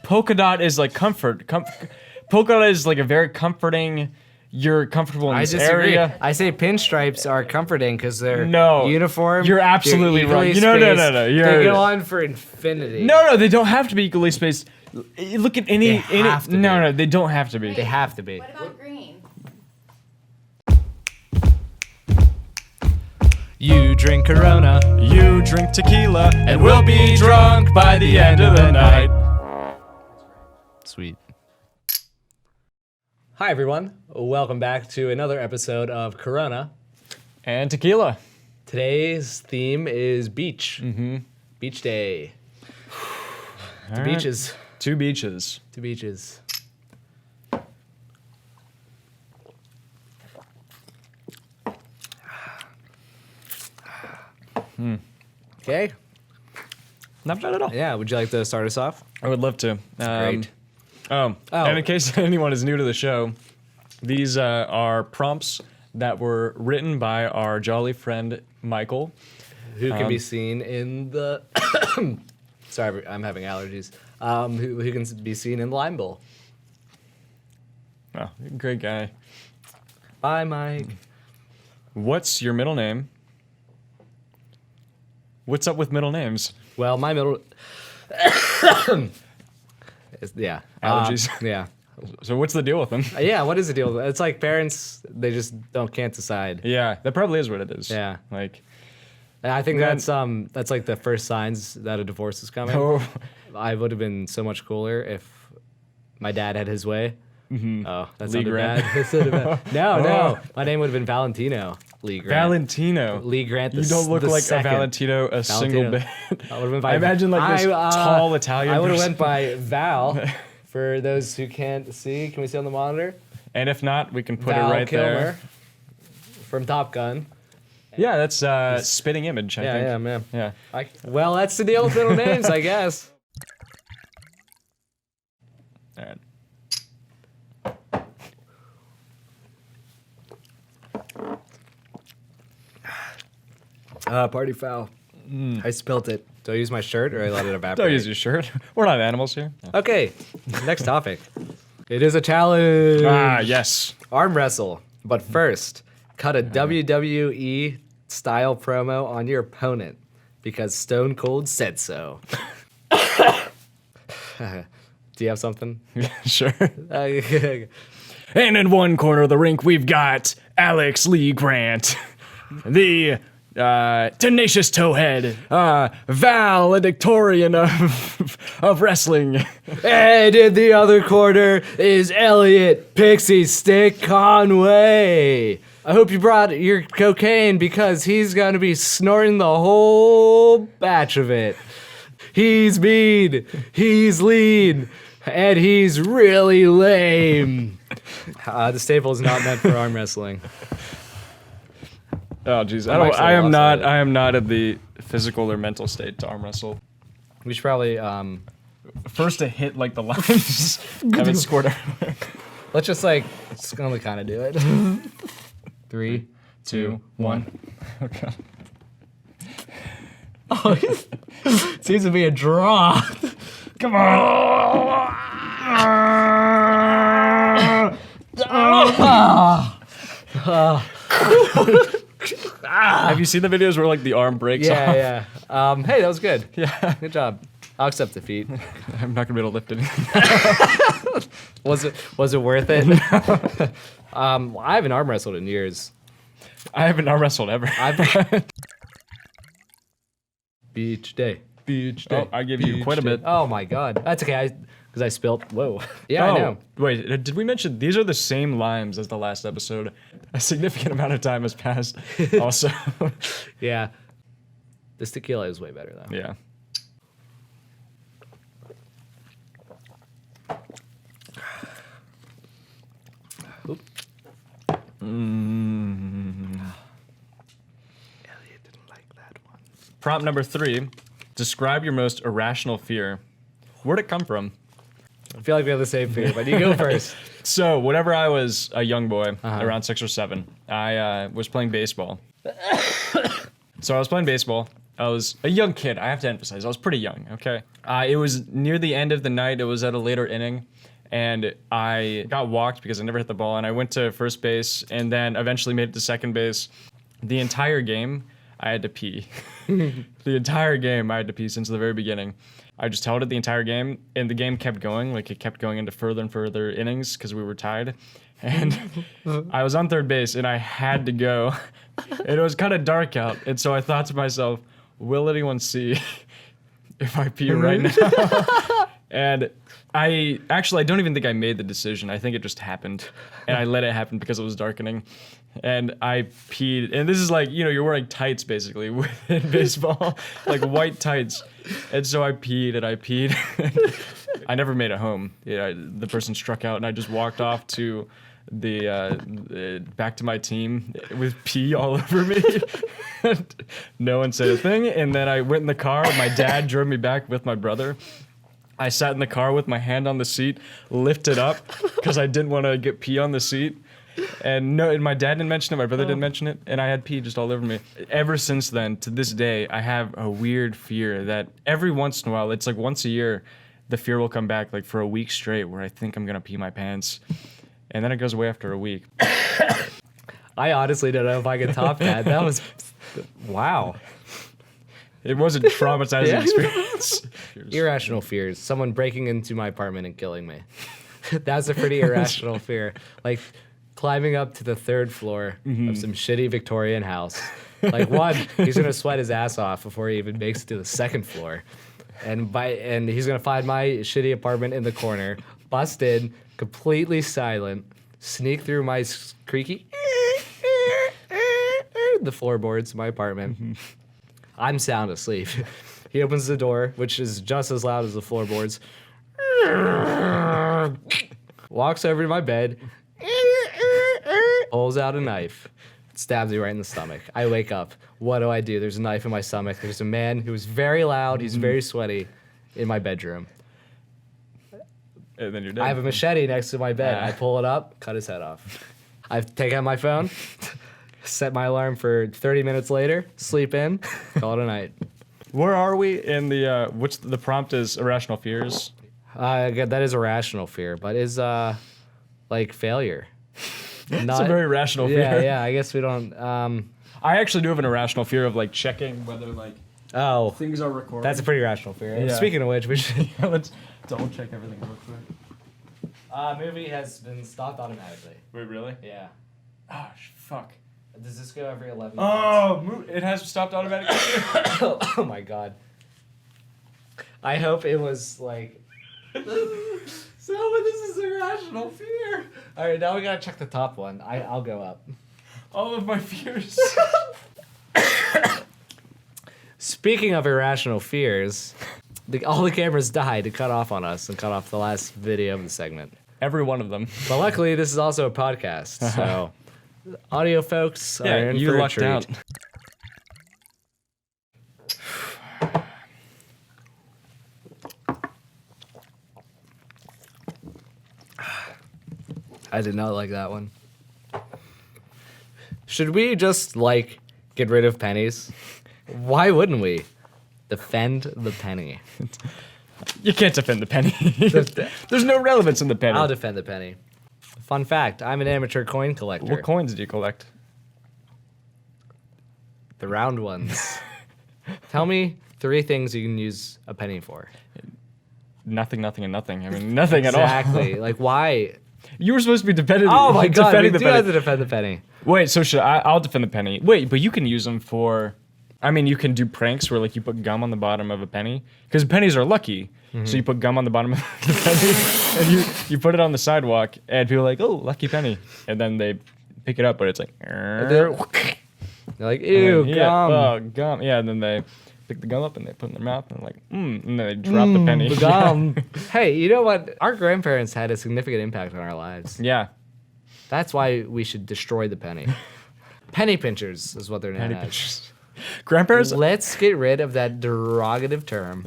polka dot is like comfort. Polka dot is like a very comforting. You're comfortable in this area. I say pinstripes are comforting because they're uniform. You're absolutely right. No. They go on for infinity. No, they don't have to be equally spaced. Look at any. No, they don't have to be. They have to be. What about green? You drink Corona, you drink tequila, and we'll be drunk by the end of the night. Sweet. Hi everyone, welcome back to another episode of Corona and Tequila. Today's theme is beach. Beach day. Beaches. Two beaches. Two beaches. Okay. Not bad at all. Yeah, would you like to start us off? I would love to. Great. And in case anyone is new to the show, these are prompts that were written by our jolly friend Michael, who can be seen in the. Sorry, I'm having allergies. Who can be seen in the Lime Bowl? Oh, great guy. Bye, Mike. What's your middle name? What's up with middle names? Well, my middle. Yeah. Allergies. Yeah. So what's the deal with them? Yeah, what is the deal? It's like parents, they just can't decide. Yeah, that probably is what it is. Yeah. Like, and I think that's like the first signs that a divorce is coming. Oh. I would have been so much cooler if my dad had his way. Oh, that's Lee not Grant. bad. That's not bad. No. My name would have been Valentino. Lee Grant. Valentino. Lee Grant. You don't look like second. a Valentino single bit. I would have been by. I imagine like this tall Italian. I would have person. went by Val. For those who can't see, can we see on the monitor? And if not, we can put Val it right Kilmer there. From Top Gun. Yeah, that's spitting image. I think. Yeah, man. Yeah. Well, that's the deal with middle names, I guess. All right. Party foul. I spilt it. Do I use my shirt or I let it evaporate? Don't use your shirt. We're not animals here. No. Okay, next topic. It is a challenge. Ah, yes. Arm wrestle. But first, cut a WWE style promo on your opponent because Stone Cold said so. Do you have something? Sure. And in one corner of the rink, we've got Alex Lee Grant, the tenacious towhead, valedictorian of wrestling. And in the other corner is Elliott Pixie Stick Conway. I hope you brought your cocaine because he's gonna be snorting the whole batch of it. He's mean, he's lean, and he's really lame. The staple is not meant for arm wrestling. Oh jeez, I am not in the physical or mental state to arm wrestle. We should probably first to hit like the lines, have it scored everywhere. let's just like only kind of do it. 3, 2, 1. Okay. Oh, seems to be a draw. Come on! Have you seen the videos where like the arm breaks off? Yeah. Hey, that was good. Yeah. Good job. I'll accept defeat. I'm not gonna be able to lift it. Was it worth it? I haven't arm wrestled in years. I haven't arm wrestled ever. Beach day. Beach day. Oh, I give you quite a bit. Oh my god. That's okay. Because I spilt. Whoa. Yeah, I know. Wait, did we mention these are the same limes as the last episode? A significant amount of time has passed. Also. Yeah. This tequila is way better though. Yeah. Elliott didn't like that one. Prompt number 3. Describe your most irrational fear. Where'd it come from? I feel like we have the same fear, but you go first. So, whenever I was a young boy, around 6 or 7, I was playing baseball. So I was playing baseball, I was a young kid. I have to emphasize, I was pretty young, okay? It was near the end of the night. It was at a later inning. And I got walked because I never hit the ball. And I went to first base and then eventually made it to second base. The entire game, I had to pee. The entire game, I had to pee since the very beginning. I just held it the entire game, and the game kept going. Like, it kept going into further and further innings because we were tied. And I was on third base, and I had to go. And it was kind of dark out. And so I thought to myself, will anyone see if I pee right now? And I don't even think I made the decision. I think it just happened. And I let it happen because it was darkening. And I peed. And this is like, you're wearing tights basically in baseball, like white tights. And so I peed and I peed. I never made it home. The person struck out and I just walked off to back to my team with pee all over me. No one said a thing. And then I went in the car. My dad drove me back with my brother. I sat in the car with my hand on the seat, lifted up because I didn't want to get pee on the seat. And my dad didn't mention it, my brother didn't mention it, and I had pee just all over me. Ever since then, to this day, I have a weird fear that every once in a while, it's like once a year, the fear will come back like for a week straight where I think I'm going to pee my pants. And then it goes away after a week. I honestly don't know if I could top that. That was, wow. It was a traumatizing experience. Irrational fears. Someone breaking into my apartment and killing me. That's a pretty irrational fear. Like climbing up to the third floor of some shitty Victorian house. Like one, he's gonna sweat his ass off before he even makes it to the second floor. And he's gonna find my shitty apartment in the corner, bust in, completely silent, sneak through my creaky the floorboards of my apartment. I'm sound asleep. He opens the door, which is just as loud as the floorboards. Walks over to my bed, pulls out a knife, stabs me right in the stomach. I wake up. What do? There's a knife in my stomach. There's a man who is very loud, he's very sweaty, in my bedroom. And then you're dead. I have a machete next to my bed. I pull it up, cut his head off. I take out my phone, set my alarm for 30 minutes later, sleep in, call it a night. Where are we in the, which the prompt is irrational fears? That is a rational fear, but is like failure. It's a very rational fear. Yeah, I guess we don't. I actually do have an irrational fear of like checking whether like things are recorded. That's a pretty rational fear. Yeah. Speaking of which, we should. Let's double check everything real quick. Movie has been stopped automatically. Wait, really? Yeah. Oh, fuck. Does this go every 11 minutes? Oh, it has stopped automatically. Oh my god. I hope it was like. So this is a rational fear. All right, now we gotta check the top one. I'll go up. All of my fears. Speaking of irrational fears, all the cameras died to cut off on us and cut off the last video of the segment. Every one of them. But luckily, this is also a podcast, so audio folks are in you for a lucked treat. out. I did not like that one. Should we just, get rid of pennies? Why wouldn't we? Defend the penny. You can't defend the penny. There's no relevance in the penny. I'll defend the penny. Fun fact, I'm an amateur coin collector. What coins do you collect? The round ones. Tell me 3 things you can use a penny for. Nothing, nothing, and nothing. I mean, nothing at all. Exactly. Like, why? You were supposed to be defending. Oh my god, we defending do the penny. have to defend the penny. Wait, so I'll defend the penny. Wait, but you can use them for. I mean, you can do pranks where you put gum on the bottom of a penny because pennies are lucky. Mm-hmm. So you put gum on the bottom of the penny and you put it on the sidewalk and people are like, "Oh, lucky penny," and then they pick it up, but it's like. They're like, ew, gum. Oh, gum. Yeah, and then they pick the gum up and they put it in their mouth and and then they drop the penny. The gum. Hey, you know what? Our grandparents had a significant impact on our lives. Yeah. That's why we should destroy the penny. Penny pinchers is what they're known Penny as. pinchers. Grandparents. Let's get rid of that derogative term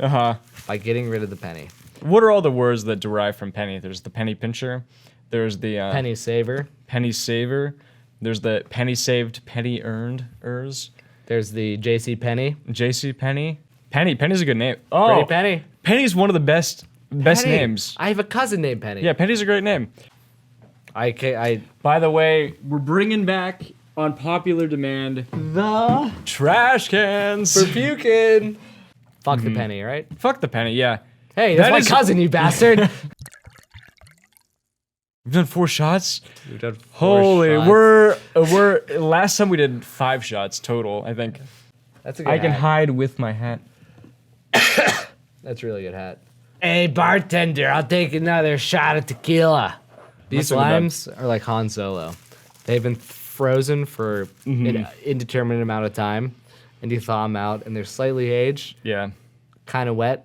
by getting rid of the penny. What are all the words that derive from penny? There's the penny pincher. There's the penny saver. Penny saver. There's the penny saved, penny earned ers. There's the J.C. Penney. J.C. Penny. Penny's a good name. Oh, Pretty Penny. Penny's one of the best Penny. names. I have a cousin named Penny. Yeah, Penny's a great name. I By the way, we're bringing back on popular demand the trash cans. for puking. Fuck the penny, right? Fuck the penny, yeah. Hey, that's That my is- cousin, you bastard. We've done 4 shots. We've done Holy, shots. we're last time we did 5 shots total, I think. That's a good I can hat. hide with my hat. That's a really good hat. Hey, bartender, I'll take another shot of tequila. These Not so bad. limes are like Han Solo. They've been frozen for an indeterminate amount of time, and you thaw them out, and they're slightly aged, Yeah. kind of wet.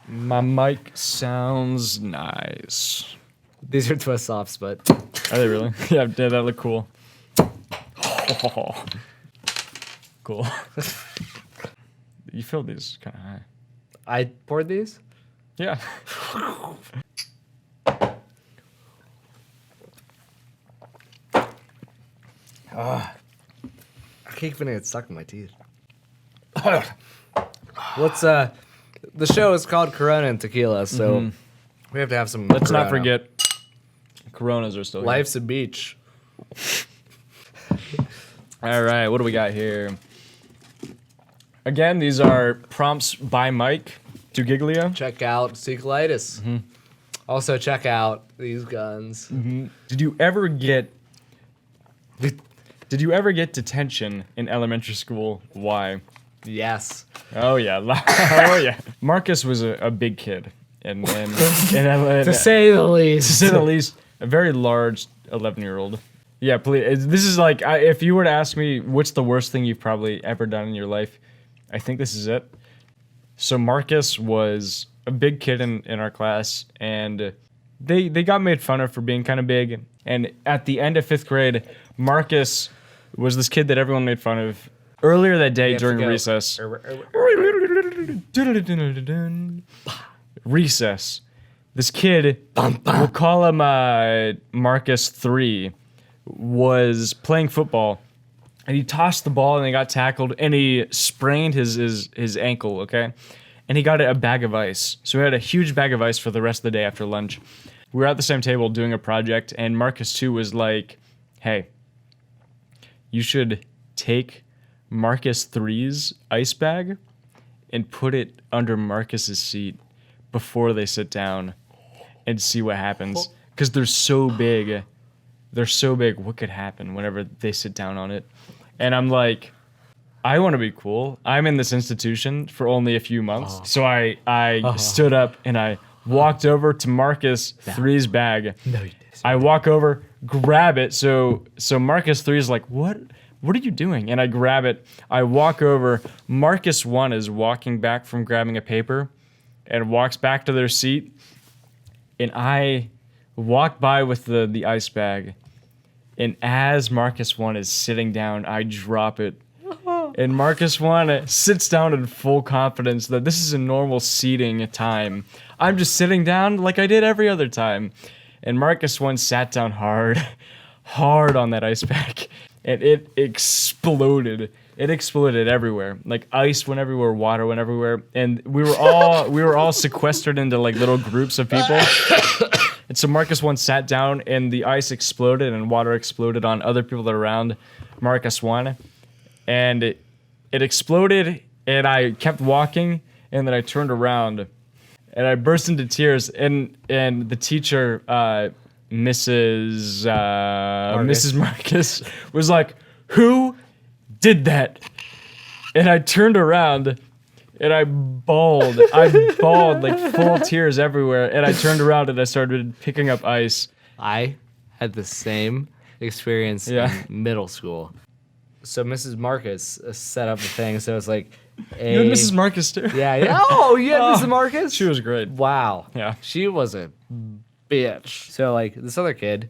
My mic sounds nice. These are twist offs, but Are they really? Yeah, that look cool. Cool. You filled these kind of high. I poured these. Yeah. I keep feeling it stuck in my teeth. The show is called Corona and Tequila, so we have to have some. Let's not Corona. forget, Coronas are still here. Life's a beach. All right, what do we got here? Again, these are prompts by Mike Dugiglio. Check out Sequelitis. Also, check out these guns. Did you ever get detention in elementary school? Why? Yes. Oh yeah, oh yeah. Marcus was a big kid, and To say the least. to say the least, a very large 11-year-old. Yeah, please. This is like, if you were to ask me what's the worst thing you've probably ever done in your life, I think this is it. So Marcus was a big kid in our class, and they got made fun of for being kind of big. And at the end of 5th grade, Marcus was this kid that everyone made fun of. Earlier that day during recess. Recess. This kid, we'll call him Marcus 3, was playing football, and he tossed the ball and he got tackled and he sprained his ankle, okay? And he got a bag of ice. So he had a huge bag of ice for the rest of the day after lunch. We were at the same table doing a project, and Marcus 2 was like, hey, you should take Marcus 3's ice bag and put it under Marcus's seat before they sit down and see what happens. Because they're so big. They're so big, what could happen whenever they sit down on it? And I'm like, I want to be cool. I'm in this institution for only a few months. So I stood up and I walked over to Marcus 3's bag. No, you didn't. I walk over, grab it. So Marcus 3 is like, what are you doing? And I grab it. I walk over. Marcus 1 is walking back from grabbing a paper and walks back to their seat. And I walk by with the ice bag. And as Marcus 1 is sitting down, I drop it. And Marcus 1 sits down in full confidence that this is a normal seating time. I'm just sitting down like I did every other time. And Marcus 1 sat down hard on that ice pack. And it exploded. It exploded everywhere. Like ice went everywhere, water went everywhere. And we were all sequestered into like little groups of people. And so Marcus 1 sat down and the ice exploded and water exploded on other people that were around Marcus 1. And it exploded, and I kept walking, and then I turned around, and I burst into tears, and the teacher, Mrs. Marcus, was like, "Who did that?" And I turned around, and I bawled like full tears everywhere, and I turned around and I started picking up ice. I had the same experience in middle school. So Mrs. Marcus set up the thing. So it's like, You had Mrs. Marcus too. yeah. Oh, you had Mrs. Marcus? She was great. Wow. Yeah. She was a bitch. So like this other kid,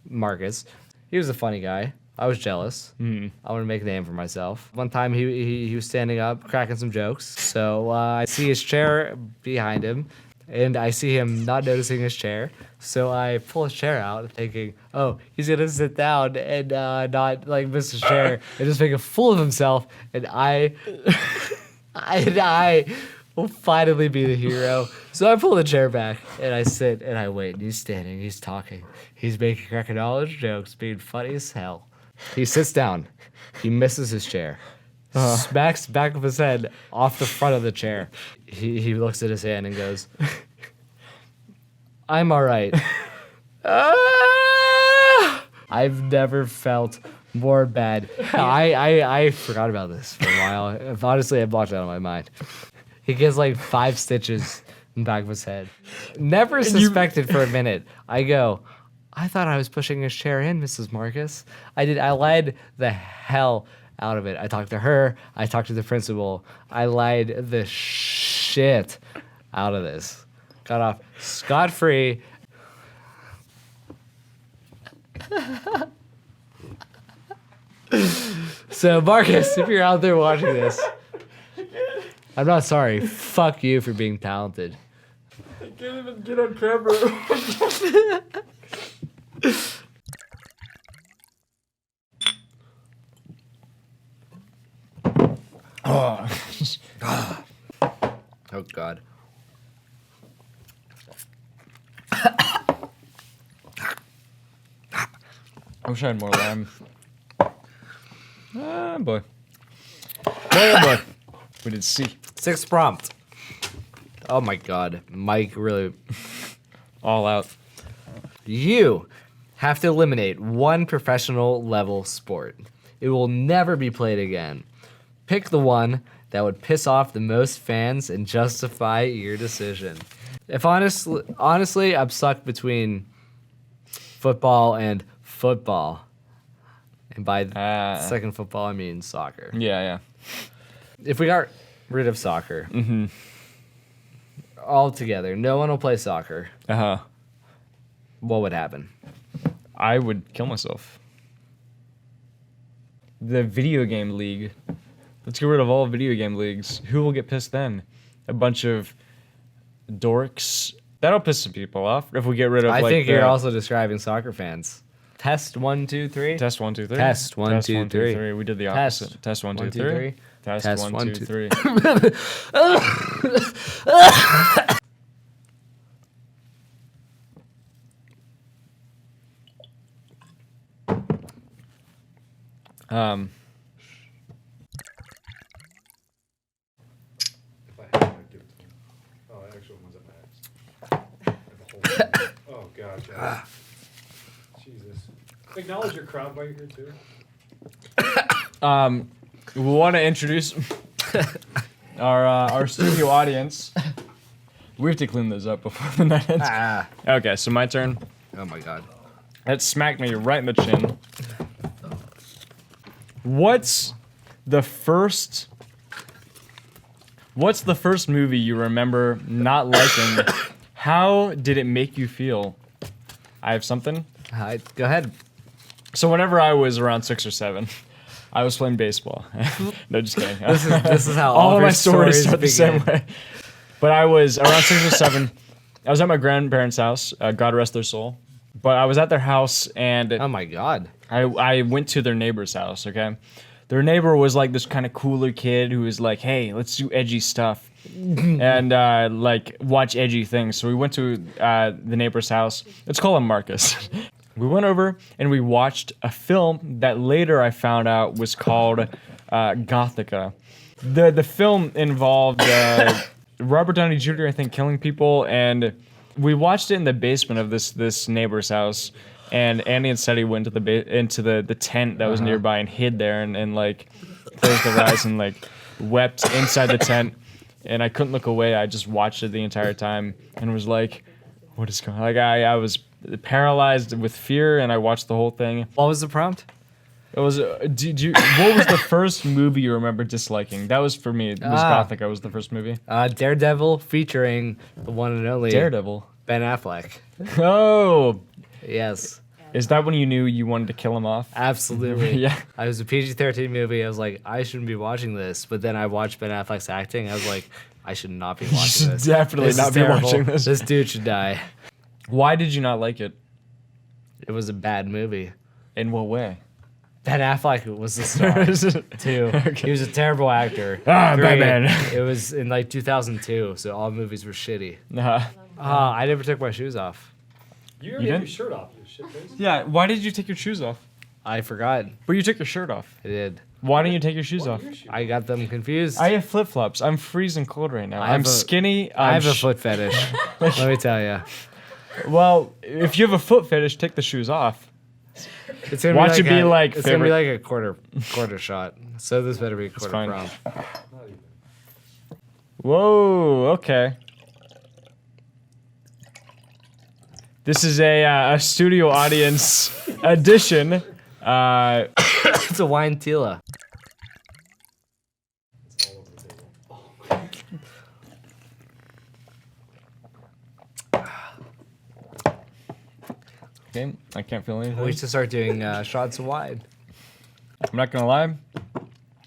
Marcus, he was a funny guy. I was jealous. I wanted to make a name for myself. One time he was standing up, cracking some jokes. So I see his chair behind him. and I see him not noticing his chair. So I pull his chair out, thinking, "Oh, he's gonna sit down and not like miss his chair and just make a fool of himself." And I will finally be the hero. So I pull the chair back and I sit and I wait. And he's standing, he's talking, he's making crack knowledge jokes, being funny as hell. He sits down, he misses his chair, smacks the back of his head off the front of the chair. He looks at his hand and goes, "I'm all right." I've never felt more bad. I forgot about this for a while. Honestly, I blocked it out of my mind. He gets like 5 stitches in the back of his head. Never suspected for a minute. I go, "I thought I was pushing his chair in, Mrs. Marcus." I did. I lied the hell out of it. I talked to her. I talked to the principal. I lied the shit out of this. Got off scot-free. So, Marcus, if you're out there watching this, I'm not sorry. Fuck you for being talented. I can't even get on camera. Oh, God. I wish I had more lime. Ah, boy. Boy. We did C. 6th prompt. Oh, my God. Mike really... All out. You have to eliminate one professional level sport. It will never be played again. Pick the one that would piss off the most fans and justify your decision. If honestly, I'm stuck between football and football. And by second football, I mean soccer. Yeah. If we got rid of soccer altogether, no one will play soccer. What would happen? I would kill myself. The video game league. Let's get rid of all video game leagues. Who will get pissed then? A bunch of dorks. That'll piss some people off if we get rid of. I think you're also describing soccer fans. Test 1, 2, 3. Test 1, 2, 3. Test 1, 2, 3. We did the opposite. Test 1, 2, 3. Test 1, 2, 3. Oh God. Jesus. Acknowledge your crowd while you're here too. We want to introduce our studio audience. We have to clean those up before the night ends. Okay, so my turn. Oh my God. That smacked me right in the chin. What's the first movie you remember not liking? How did it make you feel? I have something. Go ahead. So whenever I was around 6 or 7, I was playing baseball. No, just kidding. This is how all of your my stories start the begin. same way. But I was around 6 or 7. I was at my grandparents' house. God rest their soul. But I was at their house, and Oh my God. I went to their neighbor's house, okay? Their neighbor was like this kind of cooler kid who was like, hey, let's do edgy stuff and like watch edgy things. So we went to the neighbor's house. Let's call him Marcus. We went over and we watched a film that later I found out was called Gothica. The film involved Robert Downey Jr., I think, killing people, and we watched it in the basement of this neighbor's house. And Andy and Seti went into the tent that was nearby and hid there and like closed their eyes and like wept inside the tent. And I couldn't look away. I just watched it the entire time and was like, "What is going on?" Like I was paralyzed with fear, and I watched the whole thing. What was the prompt? It was. What was the first movie you remember disliking? That was for me. It was Gothica. Was the first movie. Daredevil featuring the one and only Daredevil. Ben Affleck. Oh. Yes. Is that when you knew you wanted to kill him off? Absolutely. Yeah. I was a PG-13 movie. I was like, I shouldn't be watching this. But then I watched Ben Affleck's acting. I was like, I should not be watching should this. definitely This not is be terrible. watching this. This dude should die. Why did you not like it? It was a bad movie. In what way? Ben Affleck was the star too. Okay. He was a terrible actor. Ah, Period. Batman. It was in like 2002, so all movies were shitty. Nah. I never took my shoes off. You already have didn't? your shirt off, you shit face. Yeah. Why did you take your shoes off? I forgot. But you took your shirt off. I did. Why didn't you take your shoes What off? are your shoes? I got them confused. I have flip flops. I'm freezing cold right now. I have I'm a- skinny. I have a I'm foot fetish. Let me tell you. Well, if you have a foot fetish, take the shoes off. It's gonna Watch be it be like it's gonna be favorite- like a quarter shot. So this better be a quarter fine. prom. Not even. Whoa. Okay. This is a studio audience edition. It's a wine tila. It's all over the table. Okay. I can't feel anything. We should start doing shots of wine. I'm not gonna lie.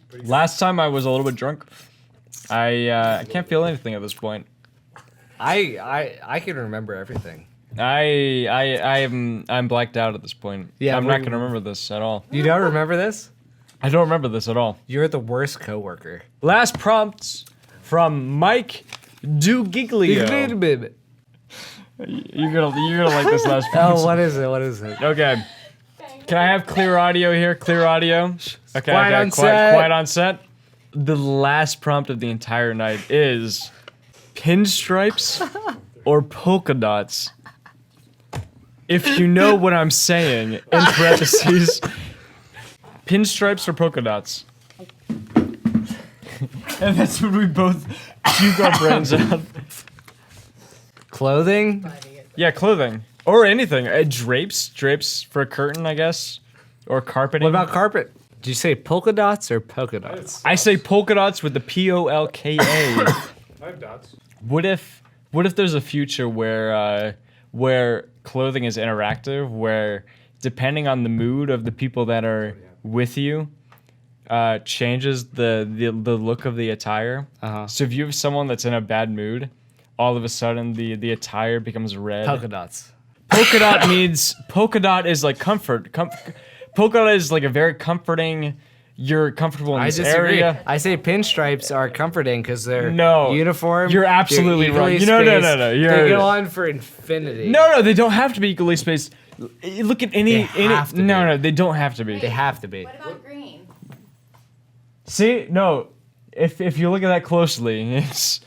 Pretty good. Last time I was a little bit drunk. I can't feel anything at this point. I can remember everything. I'm blacked out at this point. Yeah, I'm not we're- gonna remember this at all. You don't remember this? I don't remember this at all. You're the worst coworker. Last prompts from Mike Dugiglio. You're gonna like this last prompt. Oh, what is it? What is it? Okay. Can I have clear audio here? Clear audio. Okay. Quiet okay. on set. Quiet on set. The last prompt of the entire night is pinstripes or polka dots. If you know what I'm saying, in parentheses, pinstripes or polka dots. And that's what we both puke our brains out. Clothing? Yeah, clothing. Or anything. Drapes for a curtain, I guess. Or carpeting. What about carpet? Did you say polka dots or polka dots? I say polka dots with the POLKA. I have dots. What if there's a future where clothing is interactive, where depending on the mood of the people that are with you, changes the look of the attire. Uh-huh. So if you have someone that's in a bad mood, all of a sudden the attire becomes red. Polka dots. Polka dot is like comfort. Polka dot is like a very comforting. You're comfortable in I this disagree. area. I say pinstripes are comforting because they're No. uniform. You're they're absolutely equally wrong. No. spaced, They They go on for infinity. No, they don't have to be equally spaced. Look at any. They have to be. No, they don't have to be. They have to be. What about green? See, no. If you look at that closely, it's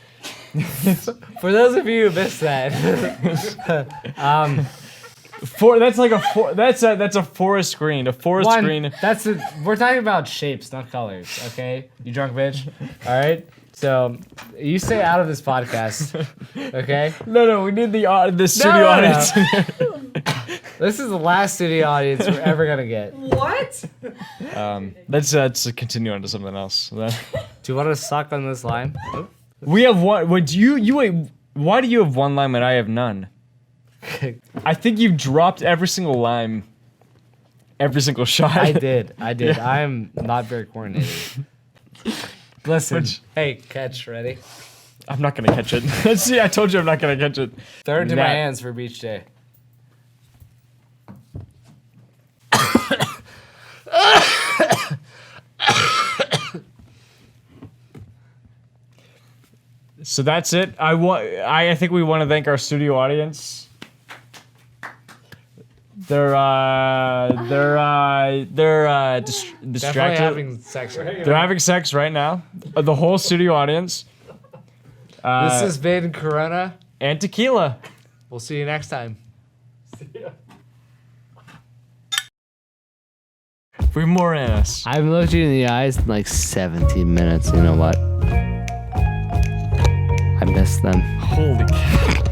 For those of you who missed that, that's a forest green. A forest green. we're talking about shapes, not colors. Okay, you drunk bitch. All right. So you stay out of this podcast. Okay. No, we need the studio no. audience. This is the last studio audience we're ever gonna get. What? Let's continue on to something else. Do you want to suck on this line? We have one. Why do you have one lime and I have none? I think you've dropped every single lime, every single shot. I did. I am not very coordinated. Listen. Hey, catch. Ready? I'm not gonna catch it. See, I told you I'm not gonna catch it. Throw it into my Nah. hands for beach day. So that's it. I think we want to thank our studio audience. They're Definitely distracted. having sex. Right? They're having sex right now. The whole studio audience. This has been Corona. And tequila. We'll see you next time. We have more in us. I haven't looked you in the eyes in like 17 minutes. You know what? I miss them. Holy cow.